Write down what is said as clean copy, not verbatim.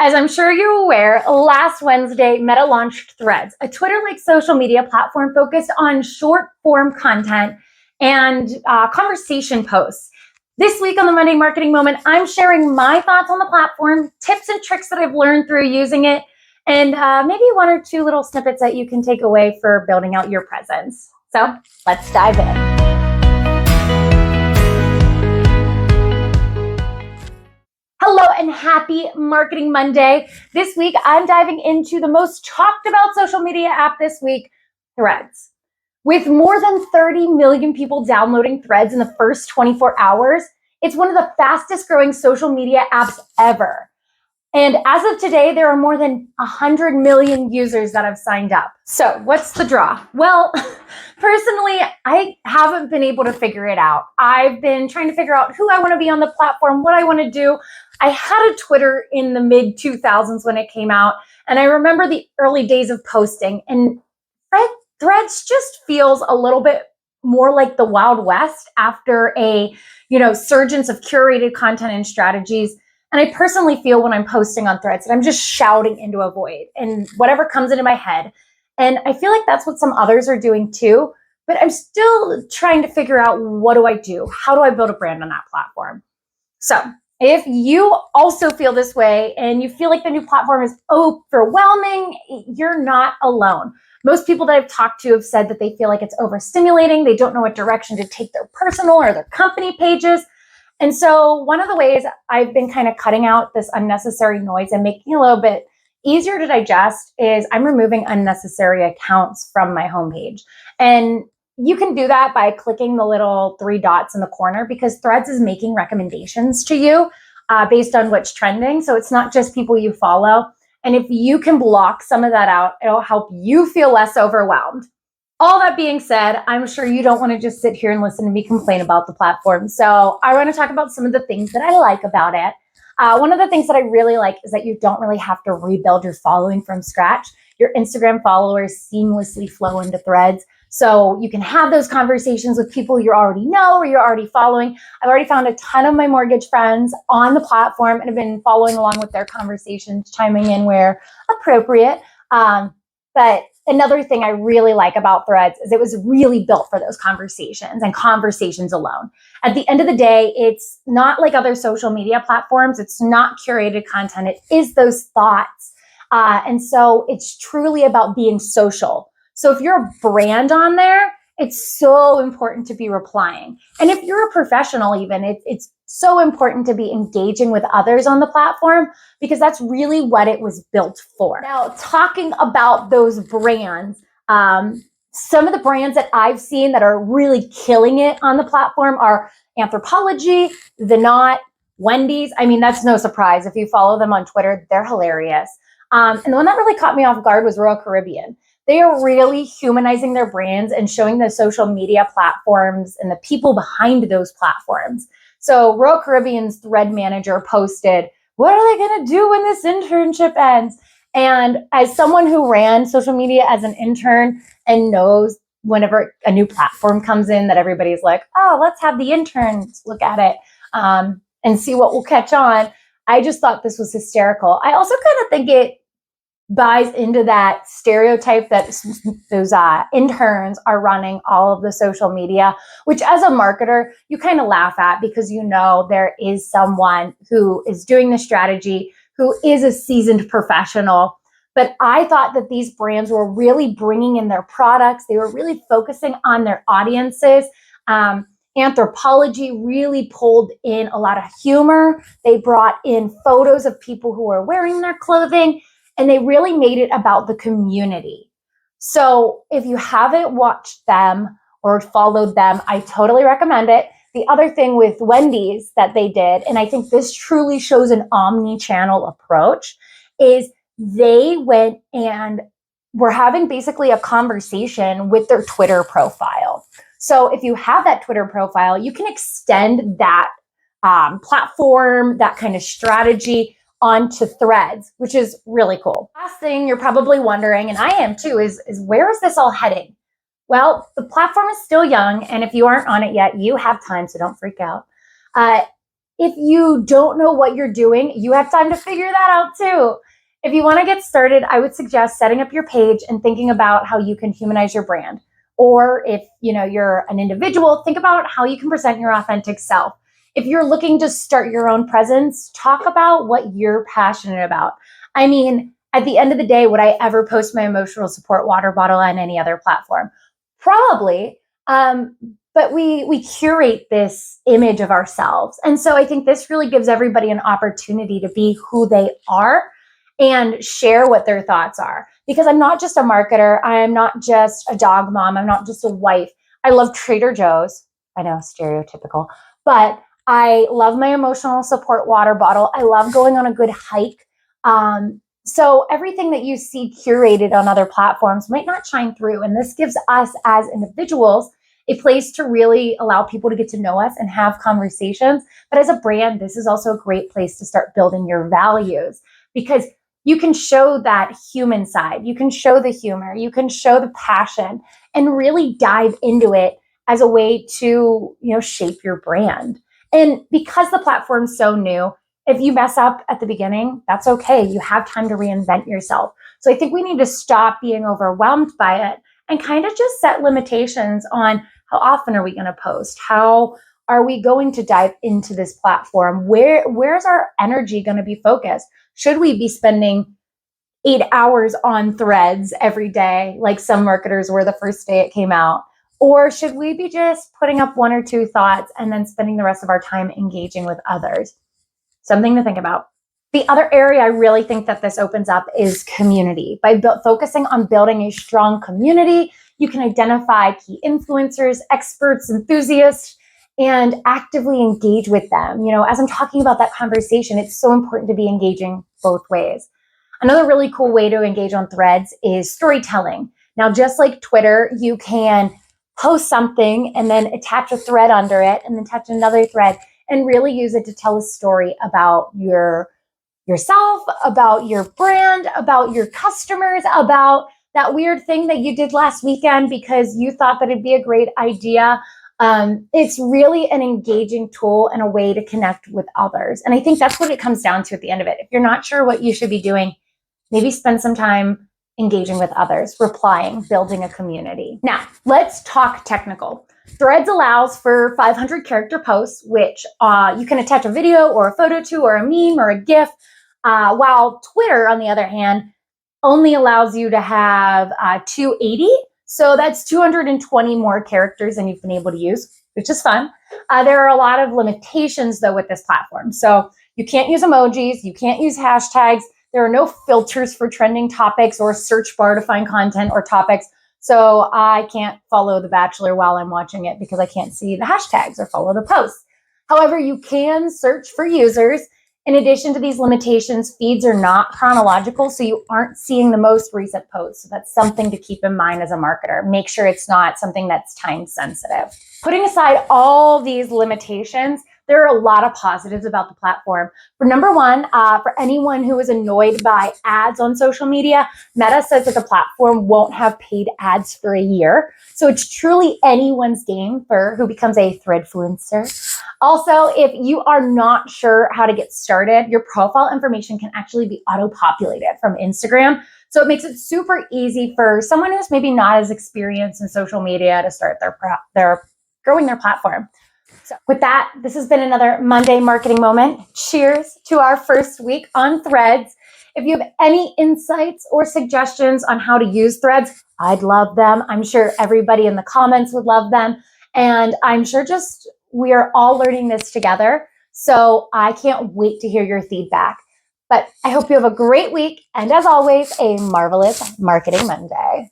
As I'm sure you're aware, last Wednesday, Meta launched Threads, a Twitter-like social media platform focused on short-form content and conversation posts. This week on the Monday Marketing Moment, I'm sharing my thoughts on the platform, tips and tricks that I've learned through using it, and maybe one or two little snippets that you can take away for building out your presence. So let's dive in. Hello and happy Marketing Monday. This week, I'm diving into the most talked about social media app this week, Threads. With more than 30 million people downloading Threads in the first 24 hours, it's one of the fastest growing social media apps ever. And as of today, there are more than 100 million users that have signed up. So what's the draw? Well, personally, I haven't been able to figure it out. I've been trying to figure out who I want to be on the platform, what I want to do. I had a Twitter in the mid 2000s when it came out, and I remember the early days of posting, and Threads just feels a little bit more like the Wild West after a, surgence of curated content and strategies. And I personally feel when I'm posting on Threads that I'm just shouting into a void and whatever comes into my head. And I feel like that's what some others are doing too, but I'm still trying to figure out, what do I do? How do I build a brand on that platform? So if you also feel this way and you feel like the new platform is overwhelming, you're not alone. Most people that I've talked to have said that they feel like it's overstimulating. They don't know what direction to take their personal or their company pages. And so one of the ways I've been kind of cutting out this unnecessary noise and making it a little bit easier to digest is I'm removing unnecessary accounts from my homepage. And you can do that by clicking the little three dots in the corner, because Threads is making recommendations to you based on what's trending. So it's not just people you follow. And if you can block some of that out, it'll help you feel less overwhelmed. All that being said, I'm sure you don't want to just sit here and listen to me complain about the platform. So I want to talk about some of the things that I like about it. One of the things that I really like is that you don't really have to rebuild your following from scratch. Your Instagram followers seamlessly flow into Threads. So you can have those conversations with people you already know or you're already following. I've already found a ton of my mortgage friends on the platform and have been following along with their conversations, chiming in where appropriate. But another thing I really like about Threads is it was really built for those conversations and conversations alone. At the end of the day, it's not like other social media platforms. It's not curated content. It is those thoughts. And so it's truly about being social. So if you're a brand on there, it's so important to be replying. And if you're a professional even, it's so important to be engaging with others on the platform, because that's really what it was built for. Now, talking about those brands, some of the brands that I've seen that are really killing it on the platform are Anthropologie, The Knot, Wendy's. I mean, that's no surprise. If you follow them on Twitter, they're hilarious. And the one that really caught me off guard was Royal Caribbean. They are really humanizing their brands and showing the social media platforms and the people behind those platforms. So Royal Caribbean's thread manager posted, "What are they going to do when this internship ends?" And as someone who ran social media as an intern and knows whenever a new platform comes in that everybody's like, "Oh, let's have the interns look at it and see what will catch on," I just thought this was hysterical. I also kind of think it buys into that stereotype that those interns are running all of the social media, which as a marketer, you kind of laugh at, because there is someone who is doing the strategy, who is a seasoned professional. But I thought that these brands were really bringing in their products. They were really focusing on their audiences. Anthropologie really pulled in a lot of humor. They brought in photos of people who are wearing their clothing, and they really made it about the community. So if you haven't watched them or followed them, I totally recommend it. The other thing with Wendy's that they did, and I think this truly shows an omni-channel approach, is they went and were having basically a conversation with their Twitter profile. So if you have that Twitter profile, you can extend that platform, that kind of strategy onto Threads, which is really cool. Last thing you're probably wondering, and I am too, is where is this all heading? Well, the platform is still young, and if you aren't on it yet, you have time, so don't freak out. if you don't know what you're doing, you have time to figure that out too. If you want to get started, I would suggest setting up your page and thinking about how you can humanize your brand. Or if you're an individual, think about how you can present your authentic self. If you're looking to start your own presence, talk about what you're passionate about. I mean, at the end of the day, would I ever post my emotional support water bottle on any other platform? Probably. But we curate this image of ourselves. And so I think this really gives everybody an opportunity to be who they are and share what their thoughts are. Because I'm not just a marketer. I am not just a dog mom. I'm not just a wife. I love Trader Joe's. I know, stereotypical, but I love my emotional support water bottle. I love going on a good hike. So everything that you see curated on other platforms might not shine through. And this gives us as individuals a place to really allow people to get to know us and have conversations. But as a brand, this is also a great place to start building your values, because you can show that human side, you can show the humor, you can show the passion, and really dive into it as a way to, shape your brand. And because the platform's so new, if you mess up at the beginning, that's okay. You have time to reinvent yourself. So I think we need to stop being overwhelmed by it and kind of just set limitations on how often are we going to post? How are we going to dive into this platform? Where's our energy going to be focused? Should we be spending 8 hours on Threads every day, like some marketers were the first day it came out? Or should we be just putting up 1 or 2 thoughts and then spending the rest of our time engaging with others? Something to think about. The other area I really think that this opens up is community. By focusing on building a strong community, you can identify key influencers, experts, enthusiasts, and actively engage with them. As I'm talking about that conversation, it's so important to be engaging both ways. Another really cool way to engage on Threads is storytelling. Now, just like Twitter, you can post something and then attach a thread under it and then attach another thread and really use it to tell a story about yourself, about your brand, about your customers, about that weird thing that you did last weekend because you thought that it'd be a great idea. It's really an engaging tool and a way to connect with others. And I think that's what it comes down to at the end of it. If you're not sure what you should be doing, maybe spend some time engaging with others, replying, building a community. Now, let's talk technical. Threads allows for 500 character posts, which you can attach a video or a photo to, or a meme or a GIF, while Twitter, on the other hand, only allows you to have 280. So that's 220 more characters than you've been able to use, which is fun. There are a lot of limitations, though, with this platform. So you can't use emojis, you can't use hashtags. There are no filters for trending topics or a search bar to find content or topics. So I can't follow The Bachelor while I'm watching it because I can't see the hashtags or follow the posts. However, you can search for users. In addition to these limitations, feeds are not chronological, so you aren't seeing the most recent posts. So that's something to keep in mind as a marketer. Make sure it's not something that's time sensitive. Putting aside all these limitations, there are a lot of positives about the platform. For number one, for anyone who is annoyed by ads on social media, Meta says that the platform won't have paid ads for a year. So it's truly anyone's game for who becomes a threadfluencer. Also, if you are not sure how to get started, your profile information can actually be auto-populated from Instagram. So it makes it super easy for someone who's maybe not as experienced in social media to start their growing their platform. So with that, this has been another Monday marketing moment. Cheers to our first week on Threads. If you have any insights or suggestions on how to use Threads, I'd love them. I'm sure everybody in the comments would love them. And I'm sure we are all learning this together. So I can't wait to hear your feedback. But I hope you have a great week. And as always, a marvelous Marketing Monday.